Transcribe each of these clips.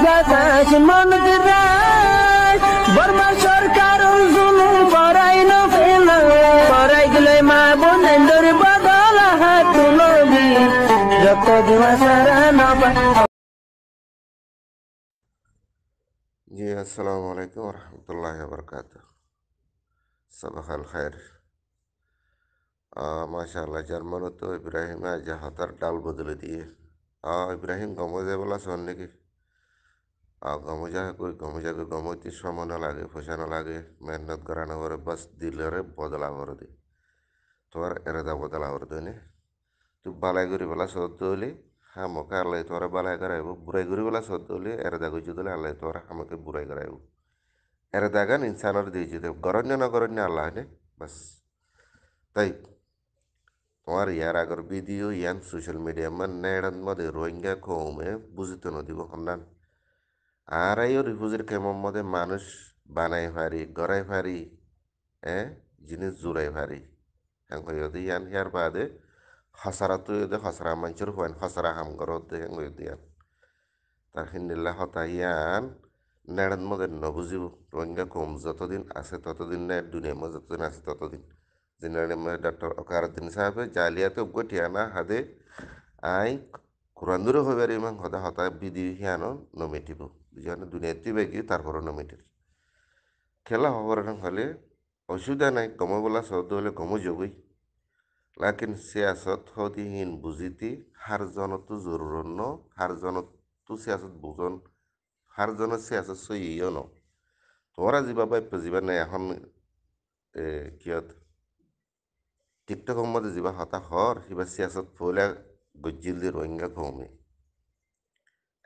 বাতাস মনত রায় বর্মা সরকার জুলুম করাই না ফেলা করাই গেলে মা বোনের বদল হাত তুলবি যত দিওয়া সারা না জি আসসালামু আলাইকুম রহমতুল্লাহ বরকাত সবাহ আল খায়ের মাশাআল্লাহ জার্মানো তো ইব্রাহিম আজ হাতার ডাল বদলে দিয়ে ইব্রাহিম গমজে বলা শোন নাকি গমজাকে গমতি শ্রম না লাগে পয়সা না লাগে মেহনত করা না করে বাস দিলরে বদলা করে দি তোমার এরেদা বদলা করে দইনে তুই বালাই করি বলা সদ্য হলি হ্যাঁ মোকে আল্লাহ তোরা বালাই করাইব বুড়াই করি বলা সদ্য হলি এরেদা করছি দিলে আল্লাহ তোরা আমাকে বুড়াই করাইব এরেদাগান ইনসানের দিয়েছি গরণ্য না গরণ্য আল্লাহ নে বাস তাই তোমার ইয়ার আগর ভিডিও ইয়ান সোশ্যাল মিডিয়া মানে নেড়ান মধ্যে রোহিঙ্গা কমে বুঝিতে নদীব হন্নান আর এই রিফিউজির কেমন মধ্যে মানুষ বানাই পারি গড়াই পারি জিনিস জুড়াই পারি হ্যাঁ ইয়ান হিয়ার বাদে হসারা তো হসারা মানুষের হয়েন হসারা হাম করতে ইয়ান তার হিন্দিল্লা হতা ইয়ান নেড়ান মধ্যে নবুঝিব রোহিঙ্গা কম যতদিন আছে ততদিন নেট দুনিয়ার মধ্যে যতদিন আছে ততদিন जिन्होंने डॉक्टर अकारुद्दीन साहब जालियाते गोटियाना हदे आई कुरानदुरो होबारी मां हदा हता बिदि हियानो नमिटिबो बिजानो दुनिया तिबेगि तारपरो नमिटिर खेला हबरन हले असुविधा নাই গম বলা শব্দ হলে গম যোগই লাকিন সিয়াসত হদিহীন বুঝিতি হার জনত জরুরন হার জনত তু সিয়াসত বুঝন হার জন সিয়াসত সইও ন তোরা যিবা বাপ্য যিবা নাই এখন কিয়ত টিকটকৰ মধ্যে যিবা হতাশৰ সিবা চিয়াচত ফলে গজ্জিল দি রোহিঙ্গা কমে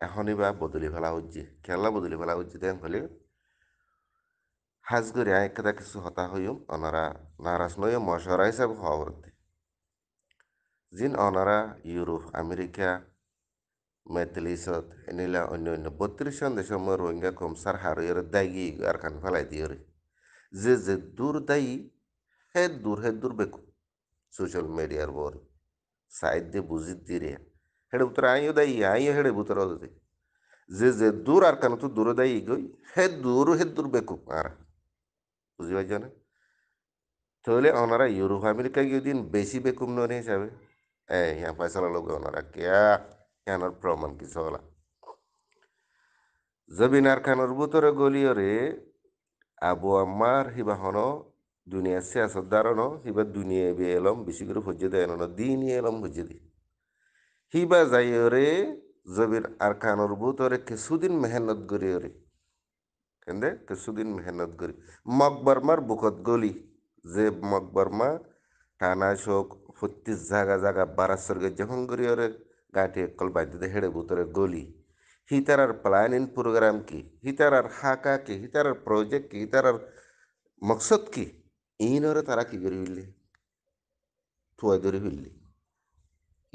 এখনই বা বদলি ফেলা হচ্ছে খেলা বদলি ফেলা হচ্ছে তেন হলে হাজ করে একটা কিছু হতা হইম ওনারা নারাজ নয় মশারা হিসাবে হওয়া করতে জিন ওনারা ইউরোপ আমেরিকা মেথলিসত এনিলা অন্য অন্য 32 দেশের মধ্যে রোহিঙ্গা কম সার হারিয়ে দায়ী আর খান ফেলাই দিয়ে যে দূর দায়ী হে দূর বেকু সোশ্যাল মিডিয়ার বর সাইড দিয়ে বুঝি দিয়ে হেডে উত্তর আইও দায়ী আইও হেডে উত্তর দে যে দূর আর কেন তো দূরে দায়ী গই হে দূর বেকুব আর বুঝি পাইছ না তাহলে ওনারা ইউরোপ আমেরিকা গিয়ে দিন বেশি বেকুব নয় হিসাবে হ্যাঁ ফয়সলা লোক ওনারা কেয়া হ্যানোর প্রমাণ কিছু হলা জবিনার খানোর ভিতরে গলিয়রে আবু আম্মার হিবা হন দুনিয়া সিয়াসত দাঁড়ানো হিবা দুনিয়া বে এলম বেশি করে হজ্জে দেয় না দিন এলম হজ্জে দি হিবা যাইরে জবির আর খানোর ভিতরে কিছুদিন মেহনত করিয়রে কেন্দে কিছুদিন মেহনত করি মকবরমার বুকত গলি যে মকবরমা টানা শোক প্রতি জাগা বারাসরগে যখন করিয়রে গাঁটি একল বাঁধতে হেড়ে ভিতরে গলি হিতারার প্ল্যানিং প্রোগ্রাম কি হিতারার হাকা কি হিতারার প্রজেক্ট কি হিতারার মকসদ কি ইনরে তারা কি করে হইলে থুয়া ধরে হইলে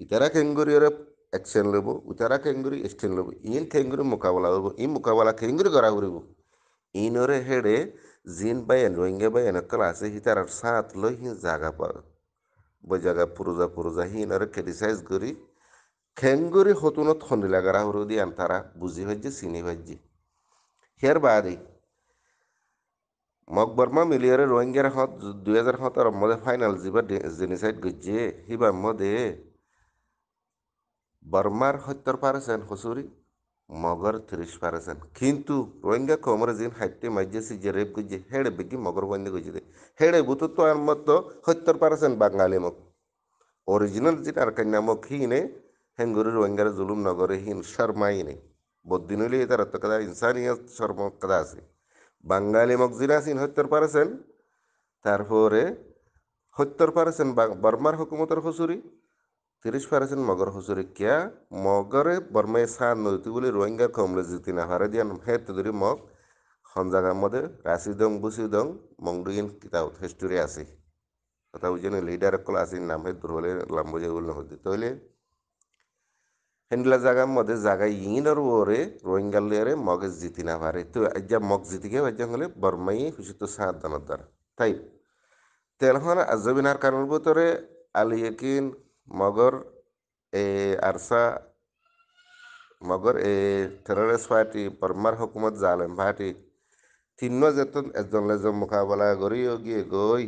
ইতারা কেঙ্গুরিয়রে অ্যাকশন লব উতারা কেঙ্গুরি স্টেন লব ইন কেঙ্গুরি মোকাবেলা হব ই মোকাবেলা কেঙ্গুরি করা করিব ইনরে হেডে জিন বাইন রোহিঙ্গা বাইন ক্লাসে হিতারার সাত লই হি জাগা পা বই জায়গা পুরোজা হিনরে ক্রিটিসাইজ করি খেঙ্গুরি হতুনত খন্দিলা গারা হরু দি আনতারা বুঝি হজ্জি চিনি হজ্জি হের বাদে মকবরমা মিলিয়রে রোহিঙ্গার হত 2017 মধ্যে ফাইনাল যিবা জেনিসাইড গজ্জে হিবার মধ্যে বর্মার 70% হসুরি মগর 30% কিন্তু রোহিঙ্গা কমর জিন হাইটে মাইজেসি যে রেপ গজ্জে হেড়ে বেগি মগর বন্ধে গজ্জে দে হেড়ে বুতো তো আর মতো 70% বাঙালি মক অরিজিনাল যে আর কন্যামক হিনে হেঙ্গুরি রোহিঙ্গার জুলুম নগরে হিন শর্মাইনে বদিন হইলে তার কথা ইনসানিয়ত শর্ম কথা আছে বাঙালি মক জিনা আছেন 70% তারপরে 70% বর্মার হুকুমতের হসুরি 30% মগর হসুরি কিয়া মগরে বর্মায় সার নদী বলে রোহিঙ্গা কমলে জিতি না হারে দিয়ান হেত ধরি মগ হনজাগার মধ্যে রাশি দং বুসি দং মংডুইন কিতাব হিস্টোরি আছে কথা বুঝেন লিডার কল আসিন নাম হে দুর্বলে লাম্বজে উল নহদি তইলে হেন্ডলা জায়গার মধ্যে জায়গায় ইনর ওরে রোহিঙ্গা লেয়ারে মগে জিতি না পারে তো আজ্জা মগ জিতিকে বাজ্যা হলে বর্মাই হুসিত সাত দানার দ্বারা তাই তেলহন আজবিনার কারণ ভিতরে আলিয়কিন মগর আরসা মগর এ টেররিস্ট পার্টি বর্মার হুকুমত জালেম পার্টি তিন্ন যেতন এজন মোকাবেলা করিও গিয়ে গই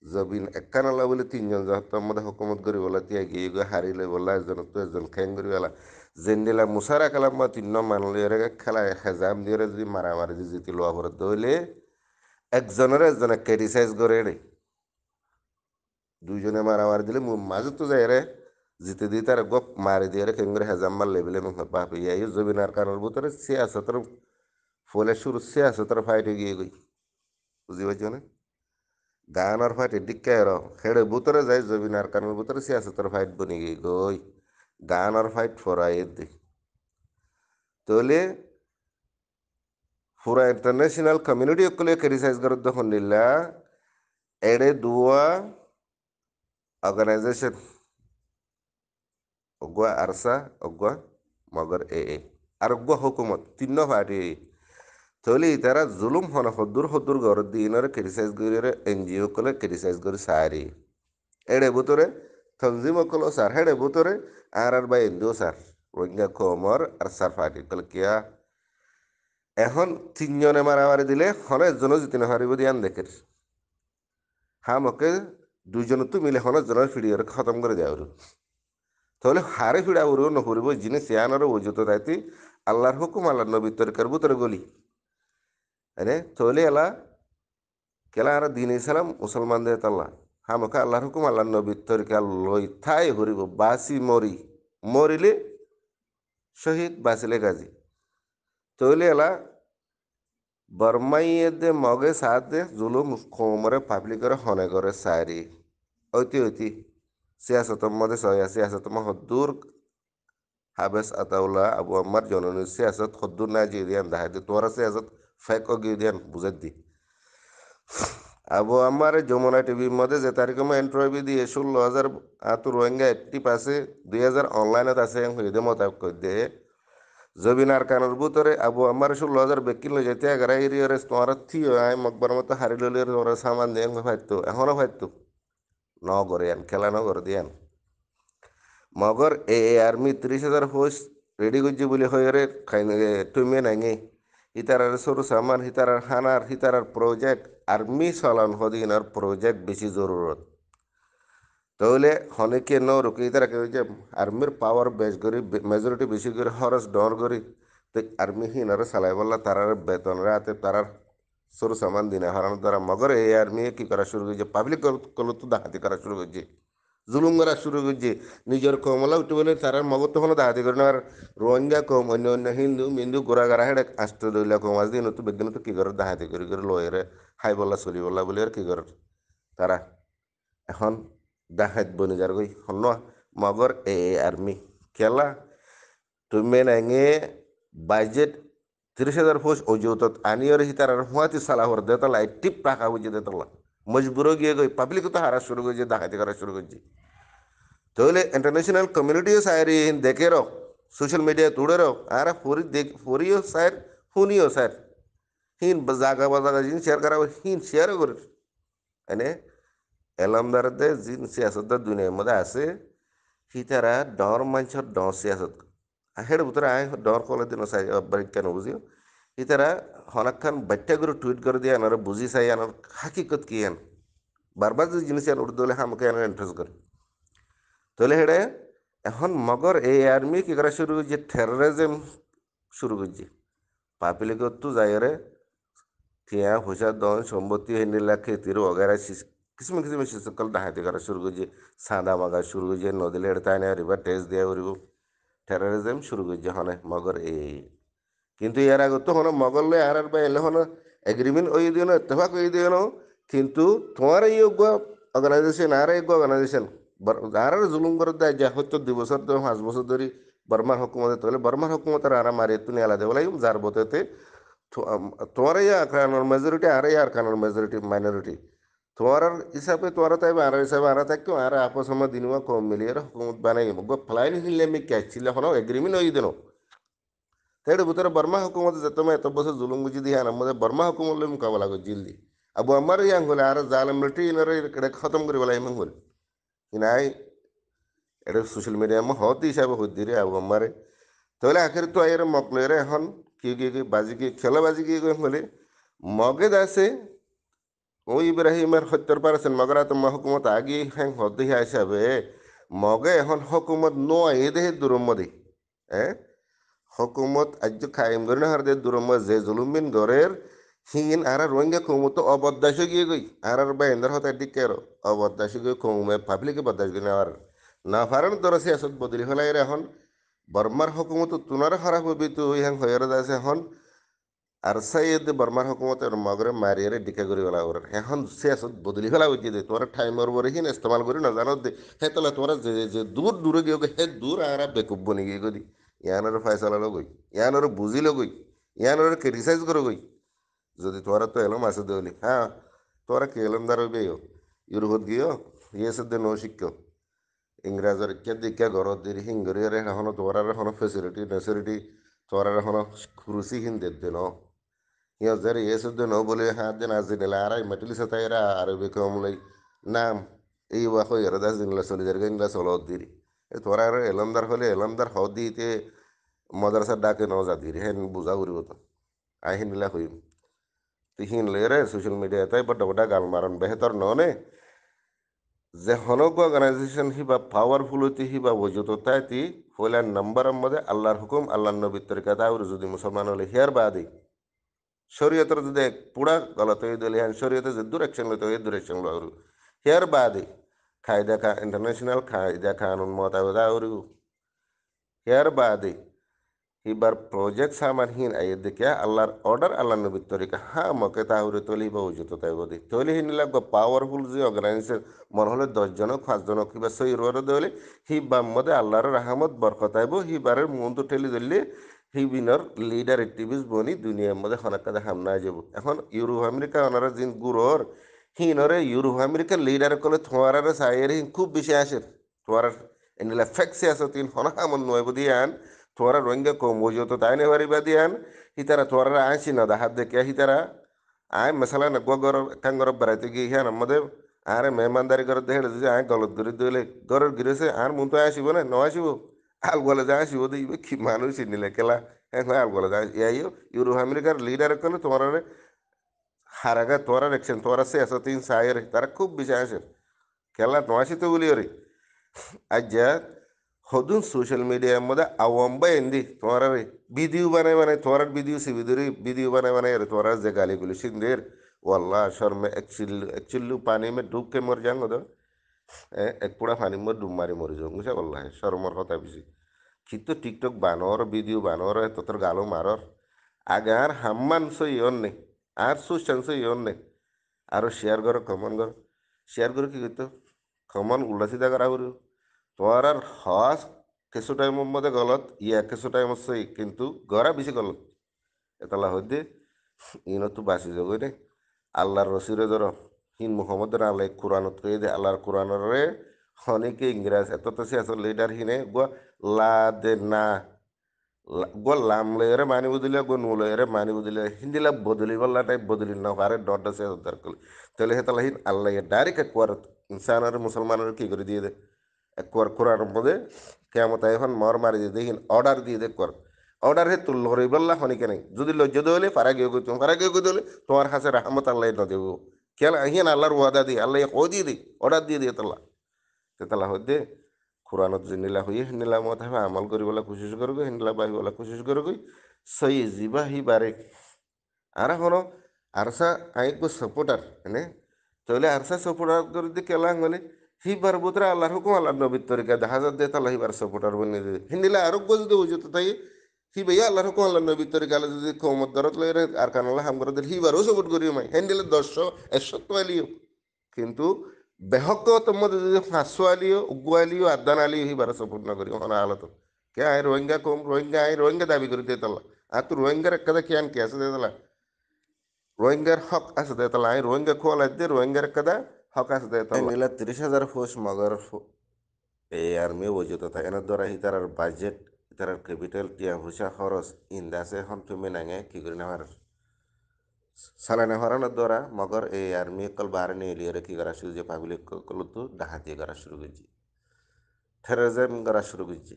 জবিন একখান আল্লাহ বলে তিনজন যহতর মধ্যে হুকুমত করি বলা তিয়া গিয়ে গিয়ে হারিলে বলা এজন তো এজন খেং করি বলা জেন্ডিলা মুসারা কালাম বা তিন্ন মানলিয়রে খেলা হেজাম দিয়ে যদি মারামারি যদি জিতি লোয়া করে দইলে একজনের একজনে ক্রিটিসাইজ করে রে দুইজনে মারামারি দিলে মাঝে তো যায় রে জিতে দিয়ে তার গপ মারি দিয়ে রে কেঙ্গরে হেজাম মার লেবেলে বাপ ইয়াই জবিনার কারণের ভিতরে সিয়াসতের ফলে শুরু সিয়াসতের ফাইট গিয়ে গই বুঝি পাইছ না গানের ফাইট এদিকে এর হেড়ে ভিতরে যায় জবিনার কারণের ভিতরে সিয়াসতের ফাইট বনি গিয়ে গই গানের ফাইট ফরাই দি তাহলে পুরা ইন্টারন্যাশনাল কমিউনিটি অকলে ক্রিটিসাইজ করে যখন নিলা এড়ে দুয়া অর্গানাইজেশন অগুয়া আরসা অগুয়া মগর আর অগুয়া হুকুমত তিন্ন পার্টি তাহলে তারা জুলুম হন হদ্দুর হদ্দুর ঘর দিনের ক্রিটিসাইজ করে এনজিও কলে ক্রিটিসাইজ করে সারি এড়ে ভিতরে তনজিম কল সার হেড়ে ভিতরে আর বা এনজিও সার রোহিঙ্গা কমর আর সার পার্টি কলে কিয়া এখন তিনজনে মারামারি দিলে হনে একজনও জিতে না হারিব দিয়ান দেখের হামকে দুইজন তো মিলে হনে জনের ফিডিওর খতম করে দেওয়ার তাহলে হারে ফিড়া উড়ো নহরিব জিনে সিয়ানোর ওজুত তাইতি আল্লাহর হুকুম আল্লাহ নবীর তরিকার ভিতরে গলি আরে তাহলে এলা কেলা আর দিন ইসলাম মুসলমানদের তাল্লা হামকে আল্লাহর হুকুম আল্লাহ নবীর তরিকা লই থাই হরিব বাসি মরিলে শহীদ বাসিলে গাজী তাহলে এলা বর্মাইয়ে দে মগে সাথ দে জুলুম কোমরে পাবলিকরে হনে করে সারি ঐতি সিয়াসতর মধ্যে সয়া সিয়াসতর হদ্দুর হাবেস আতাউল্লাহ আবু আম্মার জননী সিয়াসত হদ্দুর না জিয়ে দিয়ান দাহাই তোরা সিয়াসত ফেক গিয়ে দিয়ান বুঝে দি আবু আম্মার যমুনা টিভির মধ্যে যে তারিখে ইন্টারভিউ দিয়ে 16,000 আত রোহিঙ্গা অ্যাক্টিভ আছে 2,000 অনলাইনত আছে হইদে মোতাবেক কই দে জবিনার কানের ভিতরে আবু আমার 16,000 বেকিল যেতে এগারা এরিয়ারে তোমার থিও আই মকবার মতো হারি লইলে তোমার সামান দিয়ে ফাইতো এখনো ফাইতো ন করে আন খেলা ন করে দিয়ান মগর আর্মি 30,000 ফৌজ রেডি করছি বলে হয়ে রে টুমে নাঙে হিতারার সরু সামান হিতারার হানার হিতারার প্রজেক্ট আর্মি চালান হদিনার প্রজেক্ট বেশি জরুরত তাহলে অনেকে ন রুকি তারা কেউ যে আর্মির পাওয়ার বেশ করি মেজরিটি বেশি করে খরচ ডর করি তো আর্মি হিনারে চালাই বললা তারার বেতন রাতে তারার সরু সামান দিনে হারানোর দ্বারা মগর এই আর্মি কি করা শুরু করছে পাবলিক কলো তো ডাকাতি করা শুরু করছে জুলুম করা শুরু করছে নিজের কমলা উঠে বলে তারার মগর তখন ডাকাতি করে আর রোহিঙ্গা কম অন্য অন্য হিন্দু মিন্দু গোড়া গাড়া হেডে আসতে দইলা কম আজ দিন তো বেদিন তো কি করে ডাকাতি করে লয়েরে হাই বললা চলি বললা বলে আর কি করে তারা এখন ডাহাত বনি যার গই হন মগর আর্মি খেলা তুমি নাঙে বাজেট 30,000 ফৌজ অজুতত আনিয়র হিতার হুয়াতি সালাহর দেতলা টিপ টাকা বুঝে দেতলা মজবুর গিয়ে গই পাবলিক তো হারা শুরু করছে ডাকাতি করা শুরু করছে তাহলে ইন্টারন্যাশনাল কমিউনিটিও সাইরি দেখে রো সোশ্যাল মিডিয়া তুড়ে রো আর ফরিও সাইর শুনিও সাইর হিন জাগা বাজাগা জিন শেয়ার করা হিন শেয়ারও করে এনে এলামদারদে জিন সিয়াসতদার দুনিয়ার মধ্যে আছে হিতারা ডর মানুষের ডর সিয়াসত হেড ভিতরে আয় ডর কলে দিন চাই বাড়ি কেন বুঝিও হিতারা হনাক্ষণ বাচ্চা করে টুইট করে দিয়ে আনার বুঝি চাই আনার হাকিকত কি আন বারবার যে জিনিস আন উর্দু হলে আমাকে আনার ইন্টারেস্ট করে তাহলে হেডে এখন মগর এই আর্মি কি করা শুরু করছে টেরোরিজম শুরু করছে পাবলিকত তো যাই রে থিয়া পয়সা দন সম্পত্তি হেনিলা খেতির ওগারা কিসিম সকল ডাহাতি করা শুরু করছে সাদা মাগা শুরু করছে নদীলে তাই না রিভার টেস্ট দেওয়া করিব টেরোরিজম শুরু করছে হনে মগর এই কিন্তু ইয়ার আগে তো হন মগলে আর বা এলে হন এগ্রিমেন্ট ওই দিও না ইত্তেফাক ওই দিও না কিন্তু তোমার এই অর্গানাইজেশন আর এক অর্গানাইজেশন আর জুলুম করে দেয় যা হয়তো 2 বছর 5 বছর ধরে বর্মার হুকুমতে তাহলে বর্মার হুকুমতের আর মারি তুমি আলাদা বলাই যার বতেতে তোমার এই আরকানোর মেজরিটি আর এই আরকানোর মেজরিটি মাইনরিটি তোমার হিসাবে তোমার তাই আর হিসাবে আর থাকতো আর আপস আমার দিনুয়া কম মিলিয়ে হুকুমত বানাই ফ্লাইন হিলে আমি ক্যাচিলে হন এগ্রিমেন্ট ওই দিন তাইলে ভিতরে বর্মা হুকুমত যেত এত বছর জুলুম বুঝি দিয়ে আনার মধ্যে বর্মা হুকুমত মোকাবেলা করে জিল্দি আবু আমার ইয়াং হলে আর জাল মিলিটারি এটা খতম করে বলে এমন হলে নাই এটা সোশ্যাল মিডিয়া হতে হিসাবে হতে রে আবু আমারে তাহলে আখের তো এর মকলেরে এখন কি বাজি কি খেলা বাজি কি বলে মগে দাসে ও ইব্রাহিমের 70% মগরা তো মহকুমত আগে হ্যাং হদ্দি হিসাবে মগে এখন হকুমত নয় এ দেহে দুরম্মদি হ্যাঁ হকুমত আজ খাইম করে না হার দে দুরম্মদ যে জুলুমিন গরের হিন আর রোহিঙ্গা কৌমত অবদাস গিয়ে গই আর বাইন্দার হতে দিকে আর অবদাস গিয়ে কৌমে পাবলিকে বদাস গিয়ে আর না ফারান তোরা সিয়াসত বদলি ফেলাই এখন বর্মার হকুমত তুনার খারাপ হবি তো ইহাং হয়ে আছে এখন আর সাইদ বর্মার হকুমতের মগরে মারিয়ারে ডিকা করে ফেলা ওর এখন সিয়াসত বদলি ফেলা উচিত তোমার টাইমর বরে হিন ইস্তেমাল করি না জানো দে হে তাহলে তোরা যে দূর দূরে গিয়ে হে দূর আর বেকুব বনি গিয়ে গদি ইয়ানোর ফায়সালা লগই ইয়ানোর বুঝি লগই ইয়ানোর ক্রিটিসাইজ করে গই যদি তোরা তো এলম আছে দেলি হ্যাঁ তোরা কে এলম দাঁড় বেও ইউরোপত গিয়েও ইয়েসে দে নৌ শিক্ষ ইংরাজের কে দিকে ঘরত দির হিঙ্গরিয়ারে এখনো তোরার এখনো ফেসিলিটি নেসিলিটি তোরার এখনো খুরুসি হিন দে ন ইয়া যারা ইয়েসে দে ন বলে হাত দেন আজ দিন আর মেটলি সাতাইরা আর বেকম লাই নাম এই ওয়াকো ইয়ারা দাস দিন চলে যার গেন চলত দিরি তোরার এলমদার হলে এলমদার হদ দিতে মাদ্রাসার ডাকে ন যা দিরি হেন বুঝা করিব তো আই হিনলা হইম তুই হিনলে রে সোশ্যাল মিডিয়া তাই বড় বড় গাল মারন বেহতর ননে যে হনক অর্গানাইজেশন হিবা পাওয়ারফুল হইতে হিবা বুঝত তাই তি হইলা নাম্বার মধ্যে আল্লাহর হুকুম আল্লাহর নবীর তরিকা দাউর যদি মুসলমান হলে হিয়ার বাদে শরীয়তের যদি পুরা গলত হয়ে দিলে হ্যাঁ শরীয়তে যে ডিরেকশন লইতে হয় ডিরেকশন লওয়ার হিয়ার বাদে কায়দা ইন্টারন্যাশনাল কায়দা কানুন মোতাবেক দাউর হিয়ার বাদে হিবার প্রজেক্ট সামান হিন আই দেখে আল্লাহর অর্ডার আল্লাহ নবীর তরিকা হ্যাঁ মকে তাহলে তলি বা উচিত তাই বদি তলি হিন লাগবে পাওয়ারফুল যে অর্গানাইজেশন মনে হলে 10 জনক 5 জনক কিবা সই রোয়ারে দেওয়ালে হি বাম মধ্যে আল্লাহর রাহামত বরকত আইব হিবারের মন তো ঠেলি ধরলে হি বিনর লিডার অ্যাক্টিভিস্ট বনি দুনিয়ার মধ্যে খনাকাদা হামনা যাব এখন ইউরোপ আমেরিকা ওনারা জিন গুরোর হিনরে ইউরোপ আমেরিকার লিডার কলে থোয়ারারে সাইয়ের হিন খুব বেশি আসে থোয়ার এনিলা ফ্যাক্সি আছে তিন হনা আমন নয় বদি আন তোরা রোহিঙ্গা কম বুঝো তো তাই নেবারি বাদিয়ান হিতারা তোরা আইসি না হাত দেখে হিতারা আয় মশালা না গর কাঙ্গর বেড়াইতে গিয়ে হ্যাঁ আমাদের আরে মেহমানদারি করে দেখে যে আয় গলত ধরে দিলে গরের গিরেছে আর মন তো আসিব না ন আসিব আল বলে যা আসিব দেখবে কি মানুষ নিলে কেলা হ্যাঁ আল বলে যা ইয়াইও ইউরোপ আমেরিকার লিডার করলে তোমার হারাগা তোরা দেখছেন তোরা সে আসো তিন সায়ের তারা খুব বেশি আসে খেলা ন আসিতে বলি রে আজ যা হদুন সোশ্যাল মিডিয়ার মধ্যে আওয়াম্বা এন্দি তোমার ভিডিও বানায় মানে তোমার ভিডিও সে ভিডিও বানায় মানে তোমার যে গালিগুলি সিন্দের ওয়াল্লাহ শর্মে একচিল্লু পানি में डूब के मर जाऊंगा तो এক পুরা পানি में डूब मारी मर जाऊंगा বুঝা বললা শর্মর কথা বেশি কিন্তু টিকটক বানর ভিডিও বানর তোর গালো মারর আগে আর হাম্মান সই ইয়ন নেই আর সুশান সই ইয়ন নেই আরো শেয়ার করো কমন করো শেয়ার করে কি করতো কমন উল্টা সিধা করা করো তোমার আর হস কিছু টাইমের মধ্যে গলত ইয়া কিছু টাইম হচ্ছে কিন্তু গড়া বেশি গলত এতলা হইতে ইনো তো বাসি যাবই রে আল্লাহর রসিরে ধরো হিন মুহাম্মদ আল্লাহ কোরআনত কই দে আল্লাহর কোরআনরে অনেকে ইংরাজ এত তো সে আসল লিডার হিনে গো লা দে না গো লাম লেরে মানি বুদিলে গো নু লেরে মানি বুদিলে হিন্দিলা বদলি বললা টাইপ বদলি না পারে ডট সে দরকার তাহলে হেতলা হিন আল্লাহ ডাইরেক্ট একবার ইনসান আর মুসলমানের কি করে দিয়ে দে একবার কোরআন মধ্যে কেমন এখন মর মারি দিয়ে দেখিন অর্ডার দিয়ে দেখ কর অর্ডার হে তুল লড়াই বললা হনিকে নাই যদি লজ্জ দেলে পারা গিয়ে তুমি পারা গিয়ে দিলে তোমার কাছে রাহমত আল্লাহ ন দেব কেন আহিন আল্লাহর ওয়াদা দিই আল্লাহ ও দিয়ে দিই অর্ডার দিয়ে দিয়ে তোলা তেতলা হইতে কোরআনত যে হইয়ে হিনিলা মত হবে আমল করিবলা কোশিশ করবো হিনিলা বাহিবলা কোশিশ করবো সই জিবা হি বারে আর হনো আরসা আইক সপোর্টার হ্যাঁ তাহলে আরসা সপোর্টার করে দিয়ে কেলা হলে হিবার বুতরা আল্লাহর হুকুম আল্লাহ নবীর তরিকা দেখা যাত দে তালা হিবার সপোর্টার বনে দে হিন্দিলা আরোগ্য যদি বুঝতো তাই হি ভাইয়া আল্লাহর হুকুম আল্লাহ নবীর তরিকা আল্লাহ যদি কৌমত দরত লই আর কান আল্লাহ হাম করে দিল হিবারও সাপোর্ট করিও মাই হিন্দিলে 100 আলিও কিন্তু বেহক তোমাদের যদি 500 আলিও উগ্র আলিও আদান আলিও হিবার সাপোর্ট না করিও হনা আলাত কে আয় রোহিঙ্গা কম রোহিঙ্গা আয় রোহিঙ্গা দাবি করে দিয়ে তালা আর তো রোহিঙ্গার একটা কেন কে আছে দিয়ে তালা রোহিঙ্গার হক আছে দে তালা আই রোহিঙ্গা খোয়াল দিয়ে রোহিঙ্গার একটা হক আছে দে তালা নিলা 30,000 ফোর্স মগর এই আর্মি ওজত তাই এর দ্বারা হিতার বাজেট হিতার ক্যাপিটাল টিয়া হুসা খরচ ইন্দাসে এখন তুমি নাঙে কি করে নেওয়ার সালানে হরানোর দ্বারা মগর এই আর্মি কল বাহারে নিয়ে এলিয়ে কি করা শুরু যে পাবলিক কল তো ডাহাতি করা শুরু করছি টেরোরিজম করা শুরু করছি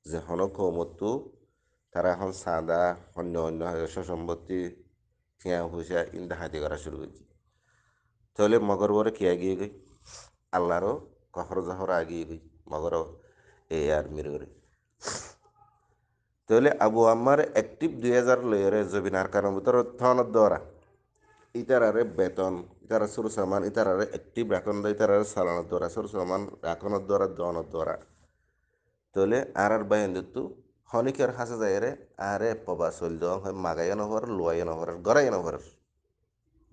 যে হন কৌমতো তারা এখন সাদা অন্য অন্য সম্পত্তি ঠিয়া পয়সা ইন ডাহাতি করা শুরু করছে তাহলে মগর বরে কি এগিয়ে গই আল্লাহরও কহর জহর আগিয়ে গই মগর এই আর্মির করে তাহলে আবু আম্মার অ্যাক্টিভ 2000 লয়েরে জবিনার কারণ ভিতর থনত দ্বারা ইতারারে বেতন ইতারা সুর সামান ইতারারে অ্যাক্টিভ রাখন দেয় ইতারারে সালানোর দ্বারা সুর সামান রাখনের দ্বারা দনের দ্বারা তাহলে আর বাইন দিতু হনিকের হাসে যায়রে আরে পবা চল দেওয়া হয় মাগাইয়া নহর লোয়াইয়া নহর গড়াইয়া নহর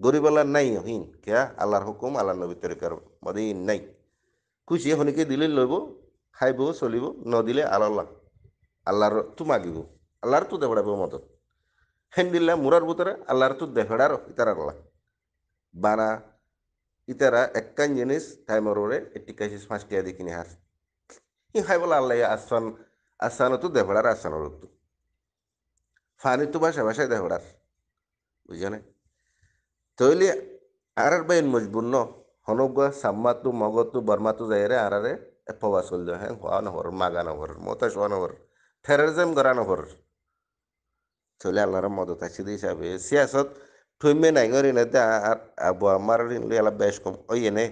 গরিবাল্লা নাই হিন কেয়া আল্লাহর হুকুম আল্লাহ নবী তরিকার মধ্যে নাই খুশি হনিকে দিলে লইব খাইব চলিব নদিলে আল্লাহ আল্লাহর তো মাগিব আল্লাহর তো দেবড়াব মদত হেন দিল্লা মুরার ভিতরে আল্লাহর তো দেফেড়ার ইতার আল্লাহ বানা ইতারা একখান জিনিস টাইমর ওরে এটি কাশি 5 টাকা দিয়ে কিনে হাস ই খাই বলে আল্লাহ আসান আসানো তো দেফেড়ার আসানোর তো ফানি তো বাসা বাসায় দেফেড়ার বুঝছে তৈলি আর বাইন মজবুর ন হনগুয়া সাম্মাতু মগতু বর্মাতু যাইরে আরারে এপবা চল দে হ্যাঁ হওয়া নহর মাগা নহর মতা শোয়া নহর টেররিজম করা নহর চলে আল্লাহর মদত আছে হিসাবে সিয়াসত ঠইমে নাই গরি না আর আবু আমার এলা বেশ কম ওই এনে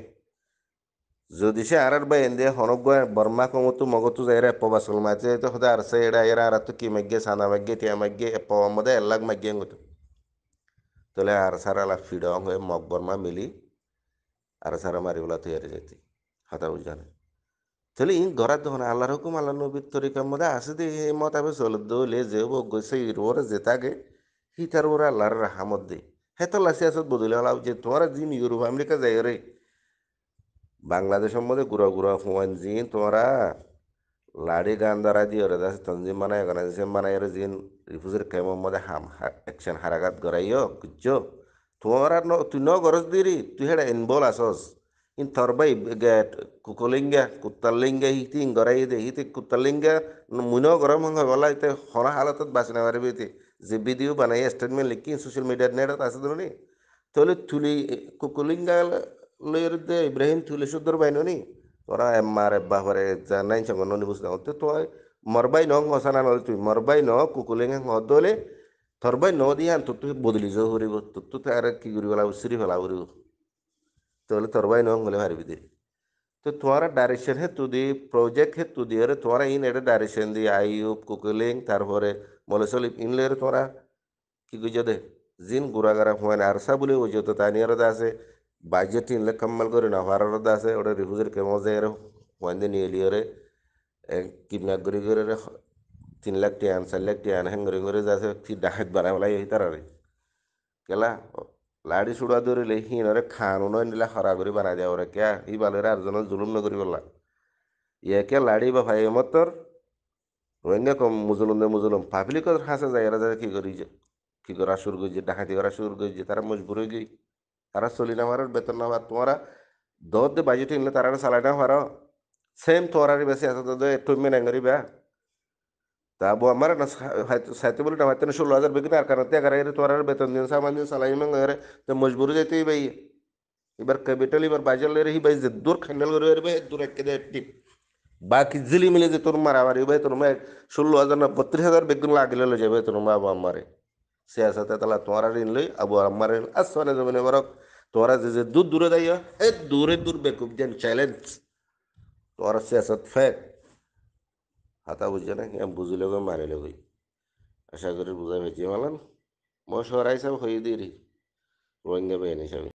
যদি সে আর বাইন দিয়ে হনগুয়া বর্মা কমতু মগতু যাইরে এপবা চল মাঝে তো হতে আর সে এরা এরা আর তো কি মাগ্গে সানা মাগ্গে টিয়া মাগ্গে এপবা মধ্যে এলাক মাগ্গে গতো তাহলে আর সারা আলা ফিডং হয়ে মগ বর্মা মিলি আর সারা মারিবলা তৈরি যেতে হাতা বুঝানে তাহলে ইন গড়ার দোকানে আল্লাহর হুকুম আল্লাহ নবীর তরিকার মধ্যে আসে দিয়ে এই মত আবে চলে দৌলে যে গেছে ওরা যেতাগে হি তার ওরা আল্লাহর রাহামত দে হে তো লাসি আসত বদলে হলাও যে তোমার জিন ইউরোপ আমেরিকা যাই রে বাংলাদেশের মধ্যে গুড়া গুড়া ফুয়ান জিন তোমরা লাড়ি গান দ্বারা দিয়ে ওরা দাস তঞ্জিম বানায় অর্গানাইজেশন বানায় জিন রিফিউজির কেমন মধ্যে হাম অ্যাকশন হারাগাত গড়াইও কুচ্চো তোমরা তুই ন গরজ দিরি তুই হেডা ইনবল আসস ইন থরবাই গেট কুকলিঙ্গা কুত্তালিঙ্গা হিতি গড়াই দে হিতি কুত্তালিঙ্গা মুনো গরম হঙ্গ বলা ইতে হরা হালতত বাঁচি না পারবি ইতে যে ভিডিও বানাই স্টেটমেন্ট লিখি সোশ্যাল মিডিয়ার নেটত আছে ধরুনি তাহলে তুলি কুকলিঙ্গা লইর দে ইব্রাহিম তুলি সুদর বাইননি তোরা এম্মার বাপরে জানাই সঙ্গ ননি বুঝতে তো তুই মরবাই ন হসানা নল তুই মরবাই ন কুকুলিঙ্গা হদলে থরবাই ন দিয়ে আন তুই বদলি যাও হরিব তো আর কি করি ফেলা উচিরি ফেলা হরিব তাহলে থরবাই ন হলে হারবি দে तो तुम्हारा डायरेक्शन है तू दी प्रोजेक्ट है तू दिए तुम्हारा इन एडे डायरेक्शन दी आईयूब कुकुलिंग तारपरे মলসলিপ ইনলের তোরা কি গুজে দে জিন গুড়াগারা হুয়ান আরসা বলে ওই যত তানিয়ার আছে বাজেট ইনলে কাম্মাল করে না হারার আছে ওটা রিফুজের কেমন যায় হুয়ান দিয়ে নিয়ে লিয়ে কিডন্যাপ করে 3 লাখ টিয়ান 4 লাখ টিয়ান হ্যাং করে যাচ্ছে ফির ডাকাত বানায় বলাই এই তারা কেলা লাড়ি সুড়া ধরিলে হিনরে খানো নয় নিলে হরা করে বানাই দেয় ওরা কে ই বালের আর জন জুলুম নগরি বললা ইয়াকে লাড়ি বা ভাই মতর রোহিঙ্গা কম মুজলুম পাবলিক হাসে যায় এরা যায় কি করি যে কি করা শুরু করছে ডাকাতি করা শুরু করছে তারা মজবুর হয়ে গই তারা চলি না পারার বেতন না পার তোমারা দর দে বাজেট নিলে তারা চালাই না পারো সেম তোরারই বেশি আছে তো একটু মেনে করিবা তা আবু আমার না সাইতে বলে না হয়তো 16,000 বেগুন আর কারণে এগারো তোরার বেতন দিন সামান দিন চালাই মেঙ্গে তো মজবুর যেতেই ভাই এবার ক্যাপিটাল এবার বাজার লেরে হি ভাই যে দূর খান্ডাল করে ভাই দূর একে দেয় টিপ বাকি জিলি মিলে যে তোর মারামারি ভাই তোর মা 16,000 না 32,000 বেগুন লাগিলে লো যাবে তোর মা আবু আমারে সে আসাতে তালা তোমার ঋণ লই আবু আমারে আসমানে জমিনে বরক তোরা যে দূর দূরে দাইয়া এ দূরে দূর বেকুব যেন চ্যালেঞ্জ তোরা সে আসাত ফেক হাতা বুঝছে না বুঝলে গো মারিলে গই আশা করি বুঝাই ভেজিয়ে মালান মই সরাই সব হয়ে দিই রোহিঙ্গা বেন হিসাবে